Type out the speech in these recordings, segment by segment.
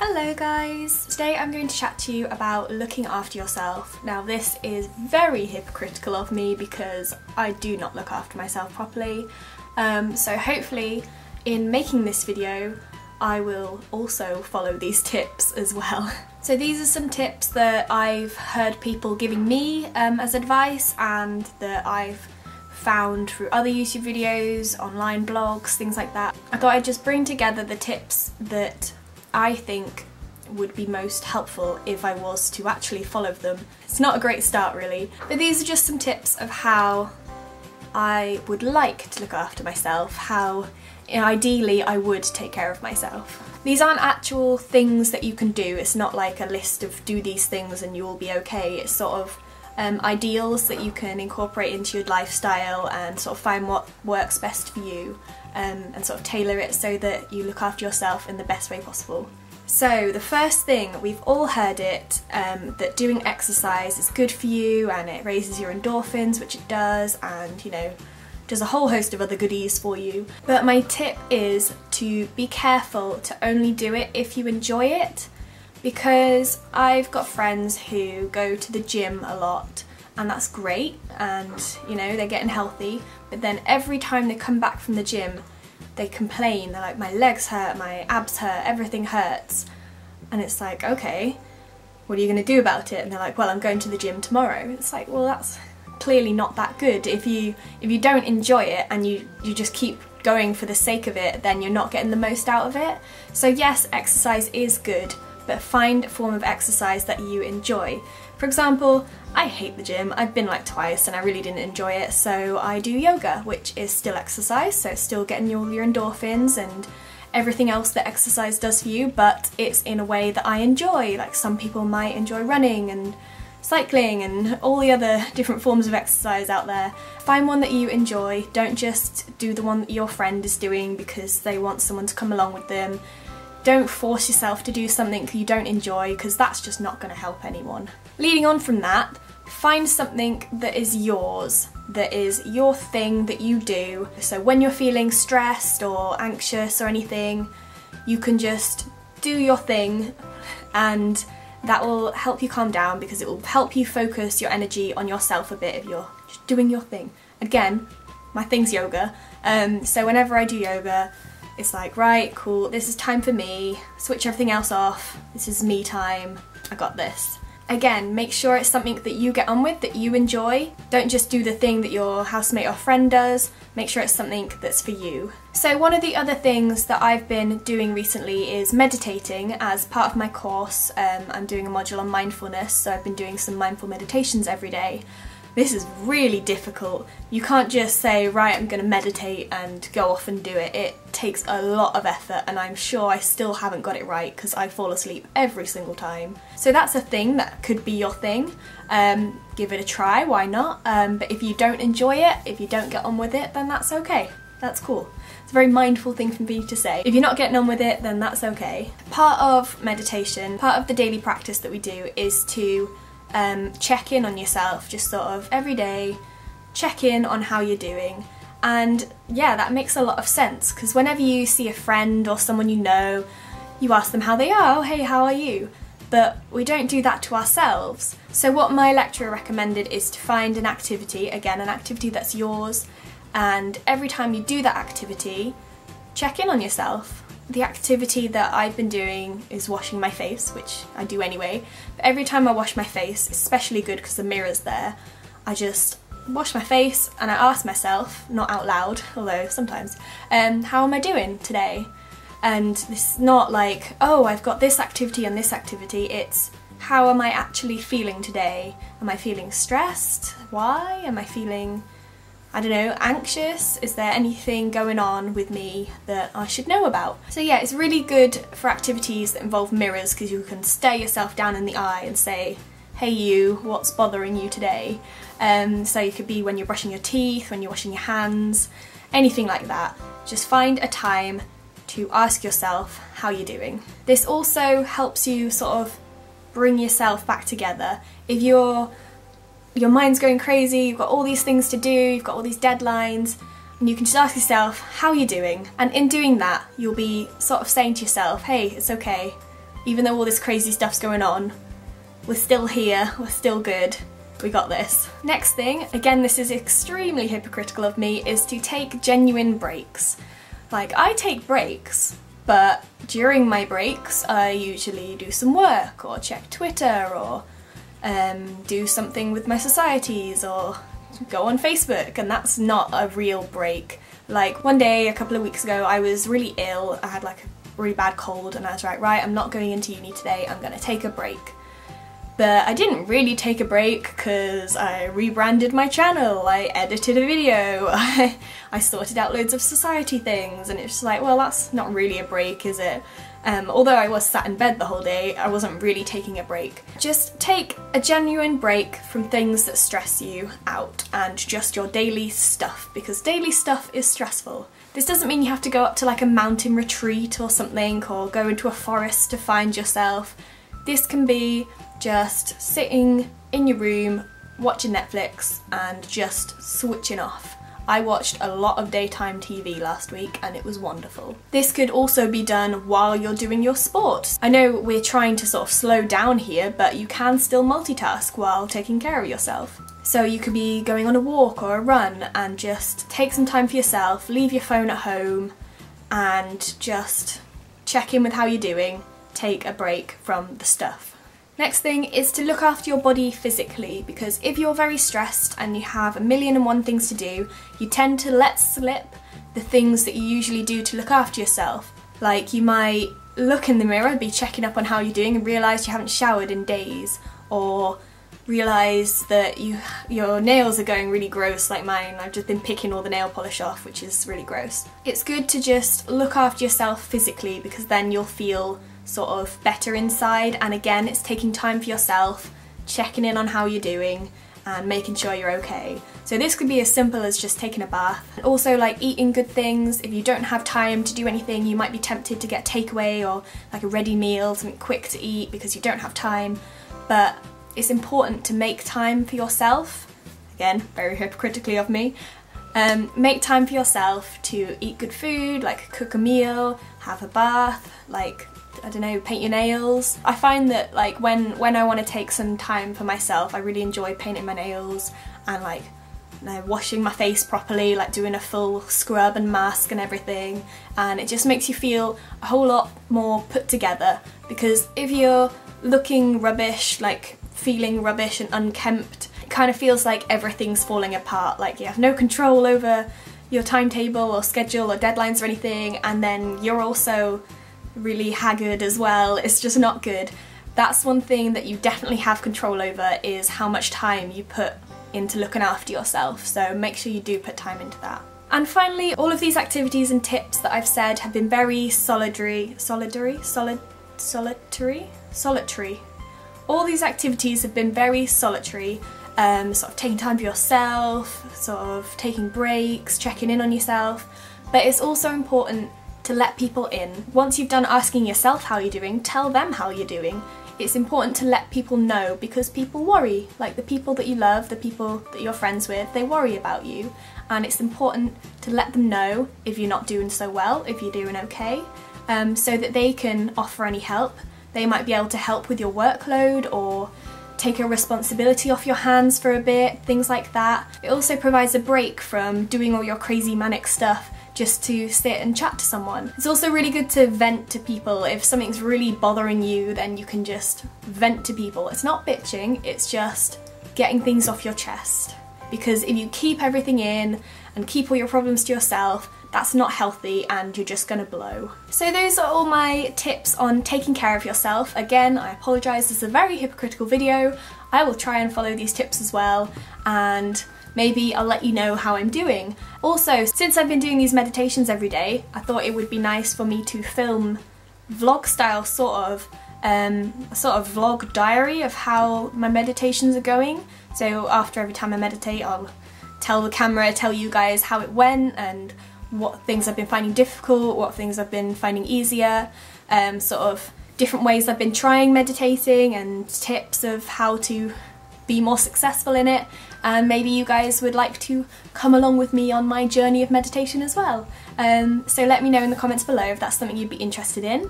Hello guys! Today I'm going to chat to you about looking after yourself. Now this is very hypocritical of me because I do not look after myself properly. So hopefully in making this video I will also follow these tips as well. So these are some tips that I've heard people giving me as advice and that I've found through other YouTube videos, online blogs, things like that. I thought I'd just bring together the tips that I think would be most helpful if I was to actually follow them. It's not a great start really, but these are just some tips of how I would like to look after myself, how ideally I would take care of myself. These aren't actual things that you can do, it's not like a list of do these things and you'll be okay, it's sort of ideals that you can incorporate into your lifestyle and sort of find what works best for you and sort of tailor it so that you look after yourself in the best way possible. So the first thing, we've all heard it, that doing exercise is good for you and it raises your endorphins, which it does, and you know, does a whole host of other goodies for you. But my tip is to be careful to only do it if you enjoy it, because I've got friends who go to the gym a lot and that's great and you know they're getting healthy, but then every time they come back from the gym they complain, they're like, my legs hurt, my abs hurt, everything hurts, and it's like, okay, what are you going to do about it? And they're like, well, I'm going to the gym tomorrow. It's like, well, that's clearly not that good. If you don't enjoy it and you just keep going for the sake of it, then you're not getting the most out of it. So yes, exercise is good, but find a form of exercise that you enjoy. For example, I hate the gym. I've been like twice and I really didn't enjoy it, so I do yoga, which is still exercise, so it's still getting all your endorphins and everything else that exercise does for you, but it's in a way that I enjoy. Like some people might enjoy running and cycling and all the other different forms of exercise out there. Find one that you enjoy, don't just do the one that your friend is doing because they want someone to come along with them. Don't force yourself to do something you don't enjoy, because that's just not going to help anyone. Leading on from that, find something that is yours, that is your thing that you do. So when you're feeling stressed or anxious or anything, you can just do your thing and that will help you calm down, because it will help you focus your energy on yourself a bit if you're just doing your thing. Again, my thing's yoga, so whenever I do yoga, it's like, right, cool, this is time for me, switch everything else off, this is me time, I got this. Again, make sure it's something that you get on with, that you enjoy. Don't just do the thing that your housemate or friend does, make sure it's something that's for you. So one of the other things that I've been doing recently is meditating. As part of my course, I'm doing a module on mindfulness, so I've been doing some mindful meditations every day. This is really difficult. You can't just say, right, I'm going to meditate and go off and do it. It takes a lot of effort and I'm sure I still haven't got it right because I fall asleep every single time. So that's a thing that could be your thing. Give it a try, why not? But if you don't enjoy it, if you don't get on with it, then that's okay. That's cool. It's a very mindful thing for me to say. If you're not getting on with it, then that's okay. Part of meditation, part of the daily practice that we do is to check in on yourself, just sort of every day, check in on how you're doing. And yeah, that makes a lot of sense, because whenever you see a friend or someone you know, you ask them how they are, oh hey, how are you? But we don't do that to ourselves. So what my lecturer recommended is to find an activity, again an activity that's yours, and every time you do that activity, check in on yourself. The activity that I've been doing is washing my face, which I do anyway, but every time I wash my face, especially good because the mirror's there, I just wash my face and I ask myself, not out loud, although sometimes, how am I doing today? And it's not like, oh, I've got this activity and this activity, it's how am I actually feeling today? Am I feeling stressed? Why? Am I feeling, I don't know, anxious? Is there anything going on with me that I should know about? So yeah, it's really good for activities that involve mirrors, because you can stare yourself down in the eye and say, hey you, what's bothering you today? So it could be when you're brushing your teeth, when you're washing your hands, anything like that. Just find a time to ask yourself how you're doing. This also helps you sort of bring yourself back together. If your mind's going crazy, you've got all these things to do, you've got all these deadlines, and you can just ask yourself, how are you doing? And in doing that, you'll be sort of saying to yourself, hey, it's okay, Even though all this crazy stuff's going on, we're still here, we're still good, we got this. Next thing, again this is extremely hypocritical of me, is to take genuine breaks. Like, I take breaks, but during my breaks I usually do some work or check Twitter or do something with my societies or go on Facebook, and that's not a real break. Like, one day a couple of weeks ago I was really ill, I had like a really bad cold, and I was like, right, I'm not going into uni today, I'm gonna take a break. But I didn't really take a break because I rebranded my channel, I edited a video, I sorted out loads of society things, and it's just like, well, that's not really a break, is it? Although I was sat in bed the whole day, I wasn't really taking a break. Just take a genuine break from things that stress you out and just your daily stuff, because daily stuff is stressful. This doesn't mean you have to go up to like a mountain retreat or something, or go into a forest to find yourself. This can be just sitting in your room, watching Netflix and just switching off. I watched a lot of daytime TV last week and it was wonderful. This could also be done while you're doing your sport. I know we're trying to sort of slow down here, but you can still multitask while taking care of yourself. So you could be going on a walk or a run and just take some time for yourself, leave your phone at home and just check in with how you're doing, take a break from the stuff. Next thing is to look after your body physically, because if you're very stressed and you have 1,000,001 things to do, you tend to let slip the things that you usually do to look after yourself. Like, you might look in the mirror, be checking up on how you're doing and realise you haven't showered in days, or realise that your nails are going really gross like mine. I've just been picking all the nail polish off, which is really gross. It's good to just look after yourself physically, because then you'll feel sort of better inside, and again, it's taking time for yourself, checking in on how you're doing and making sure you're okay. So this could be as simple as just taking a bath. Also, like, eating good things. If you don't have time to do anything, you might be tempted to get takeaway or like a ready meal, something quick to eat because you don't have time, but it's important to make time for yourself. Again, very hypocritically of me. Make time for yourself to eat good food, like cook a meal, have a bath, like, I don't know, paint your nails. I find that, like, when I want to take some time for myself, I really enjoy painting my nails and, like, you know, washing my face properly, like doing a full scrub and mask and everything, and it just makes you feel a whole lot more put together. Because if you're looking rubbish, like feeling rubbish and unkempt, it kind of feels like everything's falling apart, like you have no control over your timetable or schedule or deadlines or anything, and then you're also really haggard as well. It's just not good. That's one thing that you definitely have control over, is how much time you put into looking after yourself, so make sure you do put time into that. And finally, all of these activities and tips that I've said have been very solitary. All these activities have been very solitary, sort of taking time for yourself, sort of taking breaks, checking in on yourself, but it's also important to let people in. Once you've done asking yourself how you're doing, tell them how you're doing. It's important to let people know, because people worry. Like, the people that you love, the people that you're friends with, they worry about you, and it's important to let them know if you're not doing so well, if you're doing okay, so that they can offer any help. They might be able to help with your workload or take a responsibility off your hands for a bit, things like that. It also provides a break from doing all your crazy manic stuff just to sit and chat to someone. It's also really good to vent to people. If something's really bothering you, then you can just vent to people. It's not bitching, it's just getting things off your chest. Because if you keep everything in and keep all your problems to yourself, that's not healthy and you're just gonna blow. So those are all my tips on taking care of yourself. Again, I apologise, this is a very hypocritical video. I will try and follow these tips as well, and maybe I'll let you know how I'm doing. Also, since I've been doing these meditations every day, I thought it would be nice for me to film vlog style, sort of vlog diary of how my meditations are going. So after every time I meditate, I'll tell the camera, tell you guys how it went and what things I've been finding difficult, what things I've been finding easier, sort of different ways I've been trying meditating and tips of how to be more successful in it, and maybe you guys would like to come along with me on my journey of meditation as well. So let me know in the comments below if that's something you'd be interested in.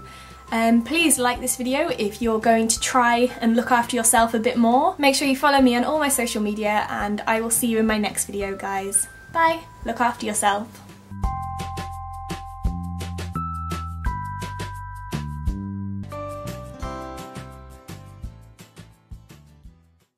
Please like this video if you're going to try and look after yourself a bit more. Make sure you follow me on all my social media, and I will see you in my next video, guys. Bye! Look after yourself.